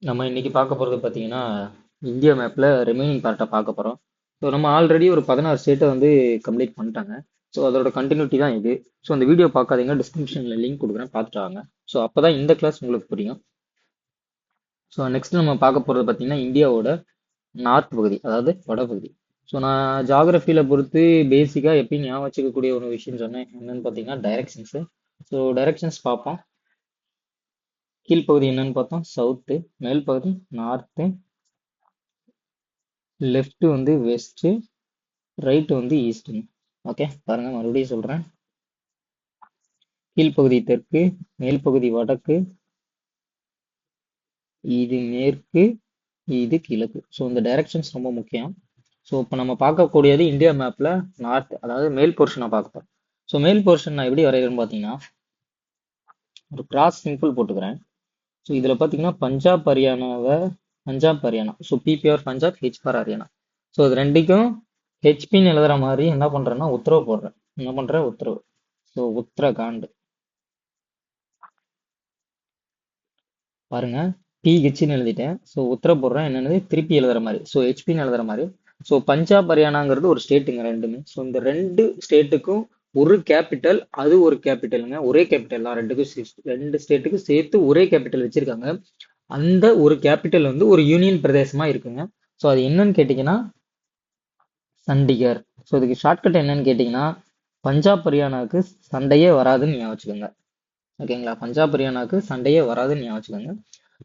நம்ம இன்னைக்கு பார்க்க போகிறது பார்த்தீங்கன்னா இந்தியா மேப்பில் ரிமைனிங் பார்ட்டை பார்க்க போகிறோம். ஸோ நம்ம ஆல்ரெடி ஒரு 16 ஸ்டேட்டை வந்து கம்ப்ளீட் பண்ணிட்டாங்க. ஸோ அதோட கண்டினியூட்டி தான் இது. ஸோ அந்த வீடியோ பார்க்காதீங்க, டிஸ்கிரிப்ஷனில் லிங்க் கொடுக்குறேன், பார்த்துட்டு வாங்க. ஸோ அப்போ தான் இந்த கிளாஸ் உங்களுக்கு புரியும். ஸோ நெக்ஸ்ட் நம்ம பார்க்க போகிறது பார்த்தீங்கன்னா இந்தியாவோட நார்த் பகுதி, அதாவது வடபகுதி. ஸோ நான் ஜாகிரஃபியில் பொறுத்து பேசிக்காக எப்பயும் ஞாபகம் வச்சுக்கக்கூடிய ஒரு விஷயம் சொன்னேன், என்னன்னு பார்த்தீங்கன்னா டைரக்ஷன்ஸு. ஸோ டைரக்ஷன்ஸ் பார்ப்போம். கீழ்ப்பகுதி என்னன்னு பார்த்தோம் சவுத்து, மேல் பகுதி நார்த்து, லெஃப்ட் வந்து வெஸ்ட்டு, ரைட் வந்து ஈஸ்ட்ங்க. ஓகே பாருங்க, மறுபடியும் சொல்றேன். கீழ்ப்பகுதி தெற்கு, மேல் பகுதி வடக்கு, இது மேற்கு, இது கிழக்கு. ஸோ இந்த டைரக்ஷன்ஸ் ரொம்ப முக்கியம். ஸோ இப்போ நம்ம பார்க்கக்கூடியது இந்தியா மேப்ல நார்த், அதாவது மேல் போர்ஷனை பார்க்க போறோம். ஸோ மேல் போர்ஷன் நான் எப்படி வரைகிறேன்னு பார்த்தீங்கன்னா ஒரு கிராஸ் சிம்பிள் போட்டுக்கிறேன். ஸோ இதில் பார்த்தீங்கன்னா பஞ்சாப் ஹரியானா, ஸோ பிபிஆர் பஞ்சாப், ஹெச்பார் ஹரியானா. ஸோ இது ரெண்டுக்கும் ஹெச்பின்னு எழுதுற மாதிரி என்ன பண்றேன்னா உத்தரவு போடுறேன். என்ன பண்றேன்? உத்தரவு. ஸோ உத்தரகாண்ட் பாருங்க, பிஹெச்னு எழுதிட்டேன். ஸோ உத்தர போடுறேன், என்னது திருப்பி எழுதுற மாதிரி, ஸோ ஹெச்பின்னு எழுதுற மாதிரி. ஸோ பஞ்சாப் ஹரியானாங்கிறது ஒரு ஸ்டேட்டுங்க ரெண்டுமே. ஸோ இந்த ரெண்டு ஸ்டேட்டுக்கும் ஒரு கேபிட்டல், அது ஒரு கேபிட்டலுங்க, ஒரே கேபிட்டல் தான் ரெண்டுக்கும். ரெண்டு ஸ்டேட்டுக்கும் சேர்த்து ஒரே கேபிட்டல் வச்சிருக்காங்க. அந்த ஒரு கேபிட்டல் வந்து ஒரு யூனியன் பிரதேசமா இருக்குங்க. ஸோ அது என்னன்னு கேட்டிங்கன்னா சண்டிகர். ஸோ இதுக்கு ஷார்ட்கட் என்னன்னு கேட்டிங்கன்னா பஞ்சாப் ஹரியானாவுக்கு சண்டையே வராதுன்னு ஞாபகம் வச்சுக்கோங்க. ஓகேங்களா? பஞ்சாப் ஹரியானாவுக்கு சண்டையே வராதுன்னு ஞாபகம் வச்சுக்கோங்க.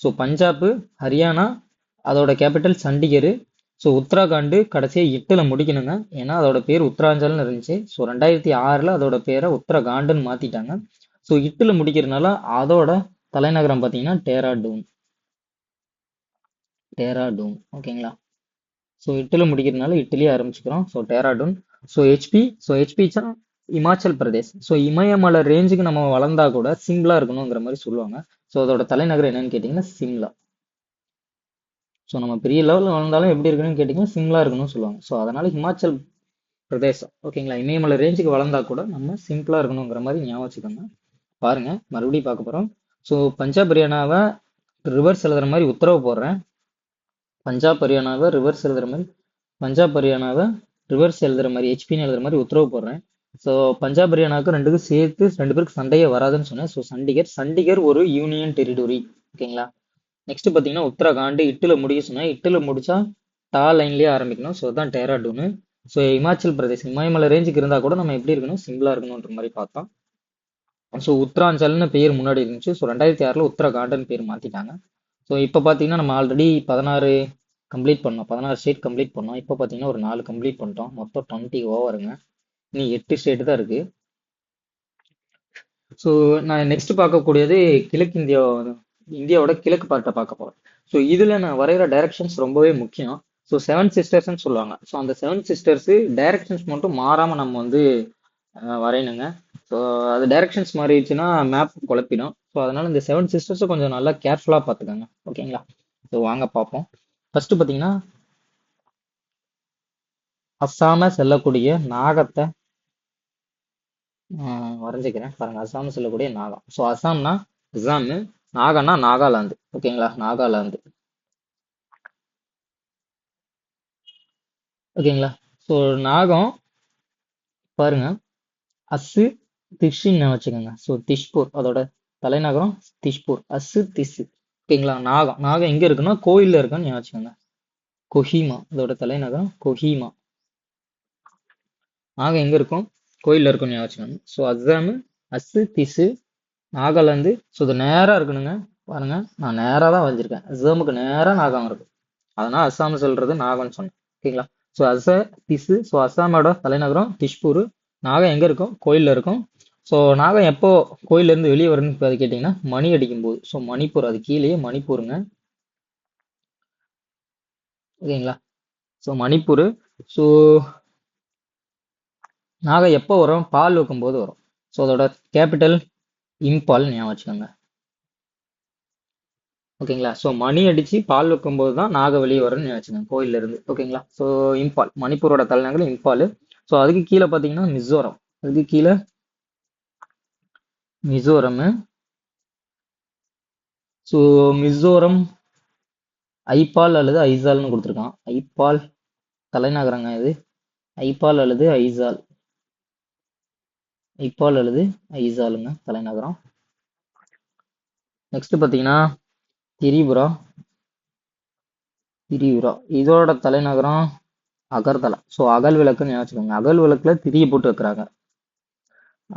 ஸோ பஞ்சாப் ஹரியானா அதோட கேபிட்டல் சண்டிகர். ஸோ உத்தராகண்ட் கடைசியாக எட்டில் முடிக்கணுங்க, ஏன்னா அதோட பேர் உத்தராஞ்சல்னு இருந்துச்சு. ஸோ 2006 அதோட பேரை உத்தரகாண்டுன்னு மாத்திட்டாங்க. ஸோ எட்டில் முடிக்கிறதுனால அதோட தலைநகரம் பார்த்தீங்கன்னா டேராடூன். டேராடூன் ஓகேங்களா? ஸோ எட்டில் முடிக்கிறதுனால இட்டிலேயே ஆரம்பிச்சுக்கிறோம். So Dehradun. So HP Himachal Pradesh. So இமயமலை ரேஞ்சுக்கு நம்ம வளர்ந்தா கூட சிம்லா இருக்கணுங்கிற மாதிரி சொல்லுவாங்க. ஸோ அதோட தலைநகரம் என்னன்னு கேட்டிங்கன்னா சிம்லா. ஸோ நம்ம பெரிய லெவலில் வளர்ந்தாலும் எப்படி இருக்கணும்னு கேட்டிங்கன்னா சிம்லா இருக்கணும்னு சொல்லுவாங்க. ஸோ அதனால ஹிமாச்சல் பிரதேசம் ஓகேங்களா, இமயமலை ரேஞ்சுக்கு வளர்ந்தா கூட நம்ம சிம்பிளா இருக்கணுங்கிற மாதிரி ஞாபகம் வச்சுக்கோங்க. பாருங்க, மறுபடியும் பார்க்க போறோம். ஸோ பஞ்சாப் ஹரியானாவை ரிவர்ஸ் எழுதுற மாதிரி உத்தரவு போடுறேன். பஞ்சாப் ஹரியானாவை ரிவர்ஸ் எழுதுற மாதிரி பஞ்சாப் ஹரியானாவை ரிவர்ஸ் எழுதுற மாதிரி ஹெச்பின்னு எழுதுற மாதிரி உத்தரவு போடுறேன். ஸோ பஞ்சாப் ஹரியானாவுக்கு ரெண்டுக்கும் சேர்த்து ரெண்டு பேருக்கு சண்டையே வராதுன்னு சொன்னேன். ஸோ சண்டிகர் ஒரு யூனியன் டெரிட்டரி. ஓகேங்களா? நெக்ஸ்ட் பார்த்தீங்கன்னா உத்தரகாண்ட் இட்டுல முடிக்க சொன்னேன். இட்டுல முடிச்சா டா லைன்லயே ஆரம்பிக்கணும். ஸோ தான் டேராடூனு. ஸோ இமாச்சல் பிரதேஷ் இமயமலை ரேஞ்சுக்கு இருந்தா கூட நம்ம எப்படி இருக்கணும்? சிம்பிளா இருக்கணும்ன்ற மாதிரி பார்த்தோம். ஸோ உத்தராஞ்சல்னு பேர் முன்னாடி இருந்துச்சு. ஸோ 2006 உத்தரகாண்ட்னு பேர் மாத்திட்டாங்க. ஸோ இப்போ பார்த்தீங்கன்னா நம்ம ஆல்ரெடி 16 கம்ப்ளீட் பண்ணோம், 16 ஸ்டேட் கம்ப்ளீட் பண்ணோம். இப்போ பார்த்தீங்கன்னா ஒரு 4 கம்ப்ளீட் பண்ணிட்டோம். மொத்தம் 20 ஓவருங்க. இனி 8 ஸ்டேட் தான் இருக்கு. ஸோ நான் நெக்ஸ்ட் பார்க்கக்கூடியது கிழக்கு இந்தியாவோட கிழக்கு பார்ட்டை பார்க்க போறேன். ஸோ இதுல நான் வரைகிற டைரக்ஷன்ஸ் ரொம்பவே முக்கியம். ஸோ 7 சிஸ்டர்ஸ்ன்னு சொல்லுவாங்க. ஸோ அந்த 7 சிஸ்டர்ஸ் டைரக்ஷன்ஸ் மட்டும் மாறாம நம்ம வந்து வரையணுங்க. ஸோ அது டைரக்ஷன்ஸ் மாறிடுச்சுன்னா மேப் குழப்பிடும். ஸோ அதனால இந்த 7 சிஸ்டர்ஸை கொஞ்சம் நல்லா கேர்ஃபுல்லாக பார்த்துக்கோங்க. ஓகேங்களா? ஸோ வாங்க பார்ப்போம். ஃபர்ஸ்ட் பார்த்தீங்கன்னா அஸ்ஸாம செல்லக்கூடிய நாகத்தை வரைஞ்சிக்கிறேன். பாருங்க, அஸ்ஸாம் சொல்லக்கூடிய நாகம். ஸோ அஸ்ஸாம்னா அஸ்ஸாமு, நாகன்னா நாகாலாந்து. ஓகேங்களா? நாகாலாந்து. ஓகேங்களா? ஸோ நாகம் பாருங்க, அஸ்ஸு திஷ்ன்னு வச்சுக்கோங்க. ஸோ திஷ்பூர் அதோட தலைநகரம், திஷ்பூர். அஸ்ஸு திஸ். ஓகேங்களா? நாகம் எங்க இருக்குன்னா கோயில்ல இருக்குன்னு ஞாபகம் வச்சுக்கோங்க. கொஹிமா அதோட தலைநகரம், கொஹிமா. நாகம் எங்க இருக்கும்? கோயில்ல இருக்கும்னு ஞாபகம் வச்சுக்கோங்க. ஸோ அஸ்ஸாமு, அஸ்ஸு திஸ், நாகாலாந்து. ஸோ இது நேரா இருக்கணுங்க. பாருங்க, நான் நேரா தான் வரைஞ்சிருக்கேன். அஸ்ஸாமுக்கு நேரா நாகம் இருக்கு, அதனால அஸ்ஸாம் சொல்றது நாகம்னு சொன்னேன். ஓகேங்களா? So this. ஸோ அஸ்ஸாமோட தலைநகரம் திஷ்பூர். நாகம் எங்க இருக்கும்? கோயில்ல இருக்கும். ஸோ நாகம் எப்போ கோயில்ல இருந்து வெளியே வரும்னு அது கேட்டிங்கன்னா மணி அடிக்கும் போது. ஸோ மணிப்பூர், அது கீழேயே மணிப்பூருங்க. ஓகேங்களா? ஸோ மணிப்பூர். ஸோ நாகம் எப்போ வரும்? பால் வைக்கும்போது வரும். ஸோ அதோட கேபிட்டல் இம்பால் ஞாபகம் வச்சுக்கோங்க. ஓகேங்களா? ஸோ மணி அடிச்சு பால் வைக்கும்போது தான் நாக வெளியே வரும்னு நினைச்சுக்கோங்க கோயில்ல இருந்து. ஓகேங்களா? ஸோ இம்பால் மணிப்பூரோட தலைநகரம் இம்பால். ஸோ அதுக்கு கீழே பார்த்தீங்கன்னா மிசோரம். அதுக்கு கீழே மிசோரம். ஸோ மிசோரம் ஐபால் அல்லது ஐசால்னு கொடுத்துருக்கான். ஐபால் தலைநகரங்க இது. ஐபால் அல்லது ஐசால். ஐபால் அல்லது ஐசாலுங்க தலைநகரம். நெக்ஸ்ட் பார்த்தீங்கன்னா திரிபுரா. திரிபுரா இதோட தலைநகரம் அகர்தலா. ஸோ அகல் விளக்குன்னு ஞாபகம். அகல் விளக்குல திரிய போட்டு வைக்கிறாங்க.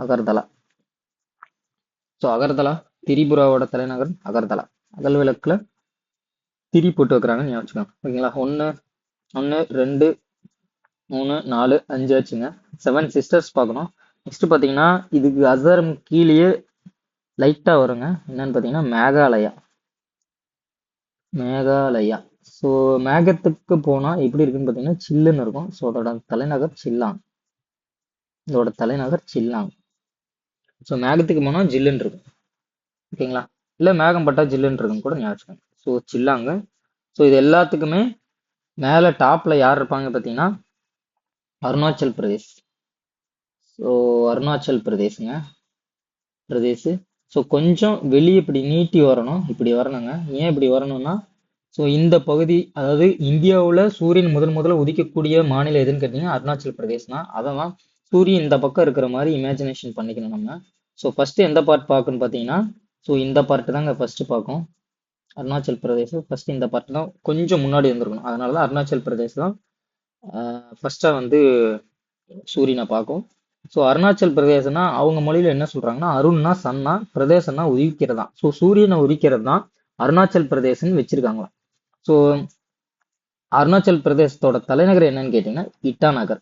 அகர்தலா. ஸோ அகர்தலா திரிபுராவோட தலைநகரம் அகர்தலா. அகல் விளக்குல திரி போட்டு வைக்கிறாங்கன்னு ஞாபகம். ஓகேங்களா? 1 1 2 3 4 5 ஆச்சுங்க. 7 சிஸ்டர்ஸ் பார்க்கணும். நெக்ஸ்ட் பார்த்தீங்கன்னா இதுக்கு அசாரம் கீழேயே லைட்டா வருங்க. என்னன்னு பார்த்தீங்கன்னா மேகாலயா. மேகாலயா. ஸோ மேகத்துக்கு போனா எப்படி இருக்குன்னு பார்த்தீங்கன்னா சில்லுன்னு இருக்கும். ஸோ அதோட தலைநகர் சில்லாங். இதோட தலைநகர் சில்லாங். ஸோ மேகத்துக்கு போனா ஜில்லுன்னு இருக்கும். ஓகேங்களா? இல்லை மேகம் பட்டா ஜில்லுன்னு இருக்குன்னு கூட ஞாபகம். ஸோ சில்லாங்க. ஸோ இது எல்லாத்துக்குமே மேலே டாப்ல யார் இருப்பாங்க பார்த்தீங்கன்னா அருணாச்சல் பிரதேஷ். ஸோ அருணாச்சல் பிரதேஷுங்க. பிரதேஷ். ஸோ கொஞ்சம் வெளியே இப்படி நீட்டி வரணும். இப்படி வரணுங்க. ஏன் இப்படி வரணும்னா ஸோ இந்த பகுதி, அதாவது இந்தியாவில் சூரியன் முதல்ல உதிக்கக்கூடிய மாநிலம் எதுன்னு கேட்டீங்கன்னா அருணாச்சல் பிரதேஷ் தான். அதெல்லாம் சூரியன் இந்த பக்கம் இருக்கிற மாதிரி இமேஜினேஷன் பண்ணிக்கணும் நம்ம. ஸோ ஃபர்ஸ்ட் எந்த பார்ட் பார்க்கணும்னு பார்த்தீங்கன்னா ஸோ இந்த பார்ட் தாங்க ஃபர்ஸ்ட் பார்க்கும். அருணாச்சல் பிரதேஷ் ஃபர்ஸ்ட் இந்த பார்ட் தான் கொஞ்சம் முன்னாடி வந்துருக்கணும். அதனால தான் அருணாச்சல் பிரதேஷ் தான் ஃபர்ஸ்டா வந்து சூரியனை பார்க்கும். ஸோ அருணாச்சல் பிரதேசம்னா அவங்க மொழியில என்ன சொல்றாங்கன்னா அருண்னா சன்னா, பிரதேசம்னா உதிக்கிறதா. ஸோ சூரியனை உதிக்கிறது தான் அருணாச்சல் பிரதேசம்னு வச்சிருக்காங்களாம். ஸோ அருணாச்சல் பிரதேசத்தோட தலைநகர் என்னன்னு கேட்டீங்கன்னா இட்டாநகர்.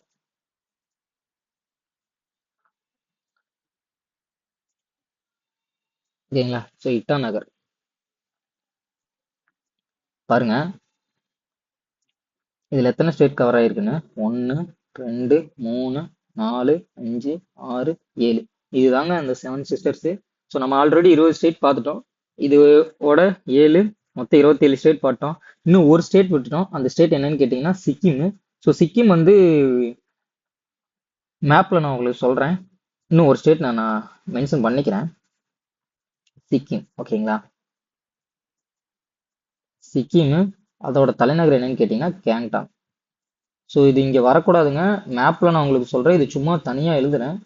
ஓகேங்களா? ஸோ இட்டாநகர் பாருங்க. இதுல எத்தனை ஸ்டேட் கவர் ஆயிருக்குன்னு 1 2 3 4 5 6 7. இதுதாங்க அந்த 7 சிஸ்டர்ஸ். ஸோ நம்ம ஆல்ரெடி 20 ஸ்டேட் பார்த்துட்டோம். இதோட 7 மொத்தம் 27 ஸ்டேட் பார்த்தோம். இன்னும் ஒரு ஸ்டேட் விட்டுட்டோம். அந்த ஸ்டேட் என்னன்னு கேட்டீங்கன்னா சிக்கிம். ஸோ சிக்கிம் வந்து மேப்ல நான் உங்களுக்கு சொல்றேன். இன்னும் ஒரு ஸ்டேட் நான் மென்ஷன் பண்ணிக்கிறேன். சிக்கிம். ஓகேங்களா? சிக்கிம் அதோட தலைநகர் என்னன்னு கேட்டீங்கன்னா கேங்டாக். ஸோ இது இங்க வரக்கூடாதுங்க. மேப்ல நான் உங்களுக்கு சொல்றேன். இது சும்மா தனியா எழுதுறேன்.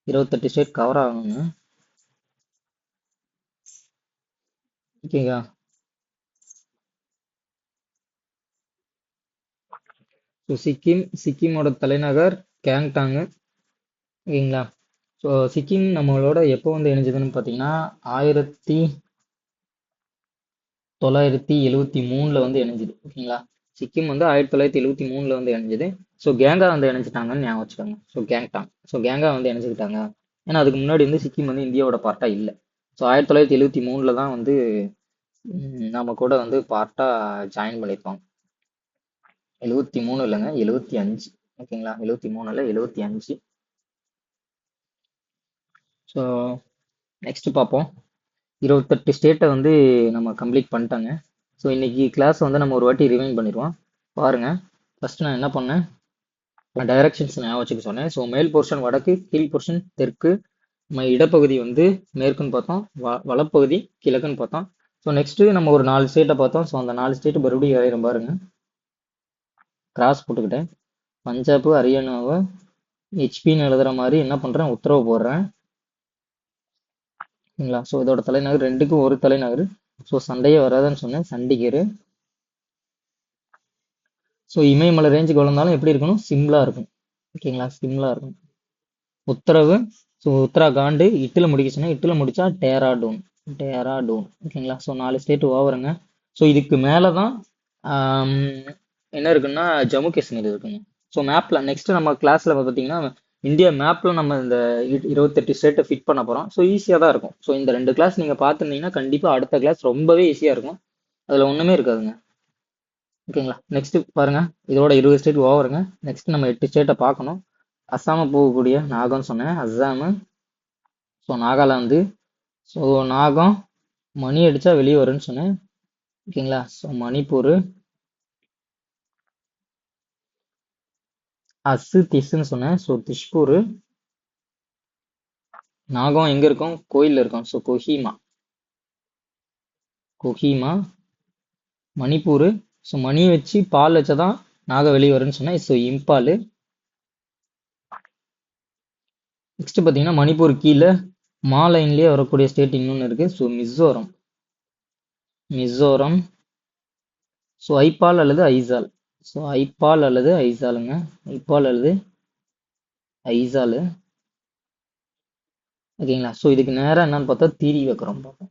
28 ஸ்டேட் கவர் ஆகணுங்க. ஓகேங்களா? ஸோ சிக்கிமோட தலைநகர் கேங்டாங்கு. ஓகேங்களா? ஸோ சிக்கிம் நம்மளோட எப்போ வந்து இணைஞ்சதுன்னு பார்த்தீங்கன்னா 1973 வந்து இணைஞ்சுது. ஓகேங்களா? சிக்கிம் வந்து 1973 வந்து இணைஞ்சது. ஸோ கேங்கா வந்து இணைஞ்சிட்டாங்கன்னு ஞாபகம் வச்சுக்கோங்க. ஸோ கேங்டாங். ஸோ கேங்கா வந்து இணைஞ்சுக்கிட்டாங்க. ஏன்னா அதுக்கு முன்னாடி வந்து சிக்கிம் வந்து இந்தியாவோட பார்ட்டா இல்லை. ஸோ 1973 தான் வந்து நம்ம கூட வந்து பார்ட்டா ஜாயின் பண்ணியிருப்பாங்க. 73 இல்லைங்க, 75. ஓகேங்களா? 73 இல்லை, 75. ஸோ நெக்ஸ்ட் பார்ப்போம். 28 ஸ்டேட்டை வந்து நம்ம கம்ப்ளீட் பண்ணிட்டாங்க. ஸோ இன்னைக்கு கிளாஸ் வந்து நம்ம ஒரு வாட்டி ரிவைன் பண்ணிடுவோம். பாருங்க. ஃபர்ஸ்ட் நான் என்ன பண்ணேன், டைரக்ஷன்ஸ் ஞாபகம் வச்சுக்க சொன்னேன். ஸோ மேல் போர்ஷன் வடக்கு, கீழ் போர்ஷன் தெற்கு, நம்ம இடப்பகுதி வந்து மேற்குன்னு பார்த்தோம், வலப்பகுதி கிழக்குன்னு பார்த்தோம். ஸோ நெக்ஸ்ட் நம்ம ஒரு 4 ஸ்டேட்டை பார்த்தோம். ஸோ அந்த 4 ஸ்டேட் மறுபடியும் ஆயிரம் பாருங்க. கிராஸ் போட்டுக்கிட்டேன். பஞ்சாப், ஹரியானாவை ஹெச்பின்னு எழுதுற மாதிரி என்ன பண்றேன், உத்தரவு போடுறேன். ஓகேங்களா? ஸோ இதோட தலைநகர் ரெண்டுக்கும் ஒரு தலைநகர். ஸோ சண்டையே வராதுன்னு சொன்னேன், சண்டிகர். ஸோ இமயமலை ரேஞ்சுக்கு வளர்ந்தாலும் எப்படி இருக்கணும், சிம்லா இருக்கும். ஓகேங்களா? சிம்லா இருக்கும். உத்தரவு. ஸோ உத்தராகாண்டு. இட்டில் முடிக்க இட்டில் முடிச்சா டேராடூன். டேராடூன். ஓகேங்களா? So 4 state ஓவருங்க. ஸோ இதுக்கு மேலே தான் என்ன இருக்குன்னா ஜம்மு காஷ்மீர் இருக்குங்க. ஸோ மேப்ல நெக்ஸ்ட் நம்ம கிளாஸ்ல பார்த்தீங்கன்னா இந்தியா மேப்ல நம்ம இந்த 28 ஸ்டேட்டை ஃபிட் பண்ண போறோம். ஸோ ஈஸியாக தான் இருக்கும். ஸோ இந்த 2 கிளாஸ் நீங்க பார்த்துருந்தீங்கன்னா கண்டிப்பா அடுத்த கிளாஸ் ரொம்பவே ஈஸியா இருக்கும். அதுல ஒண்ணுமே இருக்காதுங்க. ஓகேங்களா? நெக்ஸ்ட் பாருங்க. இதோட 20 ஸ்டேட் ஓவருங்க. நெக்ஸ்ட் நம்ம 8 ஸ்டேட்டை பார்க்கணும். அஸ்ஸாம போகக்கூடிய நாகம்னு சொன்னேன், அஸ்ஸாமு. ஸோ நாகாலாந்து. ஸோ நாகம் மணி அடிச்சா வெளியே வரும்னு சொன்னேன். ஓகேங்களா? ஸோ மணிப்பூர். திஸ்ன்னு சொன்னேன். ஸோ திஷ்பூர். நாகம் எங்க இருக்கும், கோயில்ல இருக்கும். ஸோ கொஹிமா. கொஹிமா. மணிப்பூர். ஸோ மணி வச்சு பால் வச்சதான் நாக வெளியே வரும்னு சொன்னேன். ஸோ இம்பால். நெக்ஸ்ட் பார்த்தீங்கன்னா மணிப்பூர் கீழே மா லைன்லேயே வரக்கூடிய ஸ்டேட் இன்னொன்று இருக்கு. So Mizoram. Mizoram. So eyeball அல்லது ஐசால். ஸோ ஐபால் அல்லது ஐசாலுங்க. ஐபால் அல்லது ஐசாலு. ஓகேங்களா. ஸோ இதுக்கு நேரம் என்னன்னு பார்த்தா திரி வைக்கிறோம் பார்ப்போம்.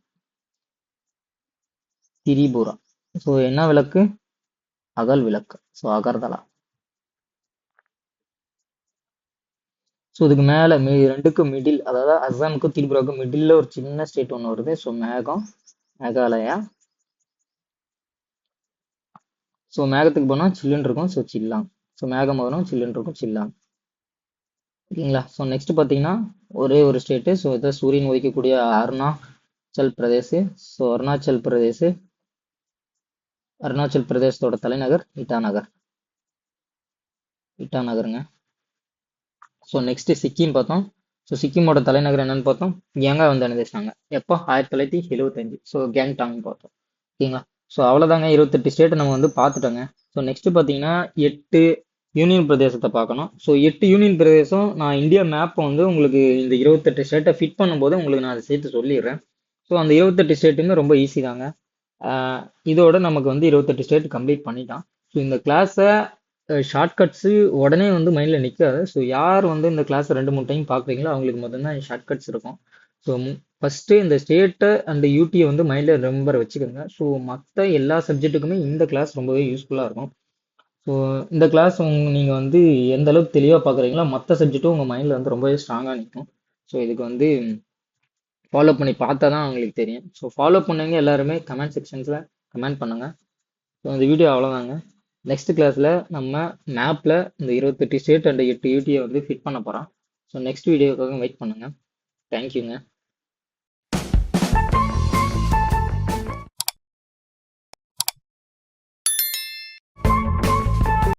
திரிபுரா. ஸோ என்ன விளக்கு? அகல் விளக்கு. ஸோ அகர்தலா. ஸோ இதுக்கு மேலே ரெண்டுக்கும் மிடில், அதாவது அஸ்ஸாமுக்கும் திரிபுராவுக்கும் மிடில் ஒரு சின்ன ஸ்டேட் ஒன்று வருது. ஸோ மேகாலயா. ஸோ மேகத்துக்கு போனால் சில்லுன்னு இருக்கும். ஸோ சில்லாங். ஸோ மேகம் வரும், சில்லுன்னு இருக்கும், சில்லாங். ஓகேங்களா. ஸோ நெக்ஸ்ட் பார்த்தீங்கன்னா ஒரே ஒரு ஸ்டேட்டு. ஸோ இதை சூரியன் உதிக்கக்கூடிய அருணாச்சல் பிரதேஷ். ஸோ அருணாச்சல் பிரதேசத்தோட தலைநகர் இட்டாநகர். இட்டாநகருங்க. ஸோ நெக்ஸ்ட் சிக்கிம் பார்த்தோம். ஸோ சிக்கிமோட தலைநகர் என்னன்னு பார்த்தோம், கேங்கா வந்து அனுப்பிச்சிட்டாங்க. எப்போ? 1975. ஸோ கேங்டாங் பார்த்தோம். ஓகேங்களா. ஸோ அவ்வளோதாங்க, 28 ஸ்டேட் நம்ம வந்து பார்த்துட்டோங்க. ஸோ நெக்ஸ்ட் பார்த்தீங்கன்னா 8 யூனியன் பிரதேசத்தை பார்க்கணும். ஸோ 8 யூனியன் பிரதேசம் நான் இந்தியா மேப்பை வந்து உங்களுக்கு இந்த 28 ஸ்டேட்டை ஃபிட் பண்ணும்போது உங்களுக்கு நான் அதை சேர்த்து சொல்லிடுறேன். ஸோ அந்த 28 ஸ்டேட்டுமே ரொம்ப ஈஸி தாங்க. இதோட நமக்கு வந்து 28 ஸ்டேட் கம்ப்ளீட் பண்ணிட்டான். ஸோ இந்த கிளாஸை ஷார்ட்கட்ஸு உடனே வந்து மைண்டில் நிற்காது. ஸோ யார் வந்து இந்த கிளாஸ் 2-3 டைம் பார்க்குறீங்களோ அவங்களுக்கு மட்டும்தான் ஷார்ட்கட்ஸ் இருக்கும். ஸோ ஃபஸ்ட்டு இந்த ஸ்டேட்டை அந்த யூடியை வந்து மைண்டில் ரொம்ப வச்சுக்கோங்க. ஸோ மற்ற எல்லா சப்ஜெக்ட்டுக்குமே இந்த கிளாஸ் ரொம்பவே யூஸ்ஃபுல்லாக இருக்கும். ஸோ இந்த கிளாஸ் நீங்கள் வந்து எந்த அளவுக்கு தெளிவாக பார்க்குறீங்களோ மற்ற சப்ஜெக்ட்டும் உங்கள் மைண்டில் வந்து ரொம்பவே ஸ்ட்ராங்காக நிற்கும். ஸோ இதுக்கு வந்து ஃபாலோ பண்ணி பார்த்தா தான் அவங்களுக்கு தெரியும். ஸோ ஃபாலோ பண்ணுங்க, எல்லாருமே கமெண்ட் செக்ஷன்ஸில் கமெண்ட் பண்ணுங்கள். ஸோ இந்த வீடியோ அவ்வளோதாங்க. நெக்ஸ்ட் கிளாஸில் நம்ம மேப்பில் இந்த 28 ஸ்டேட் அண்ட் 8 யூடியை வந்து ஃபிட் பண்ண போகிறோம். ஸோ நெக்ஸ்ட் வீடியோக்காக வெயிட் பண்ணுங்கள். தேங்க்யூங்க.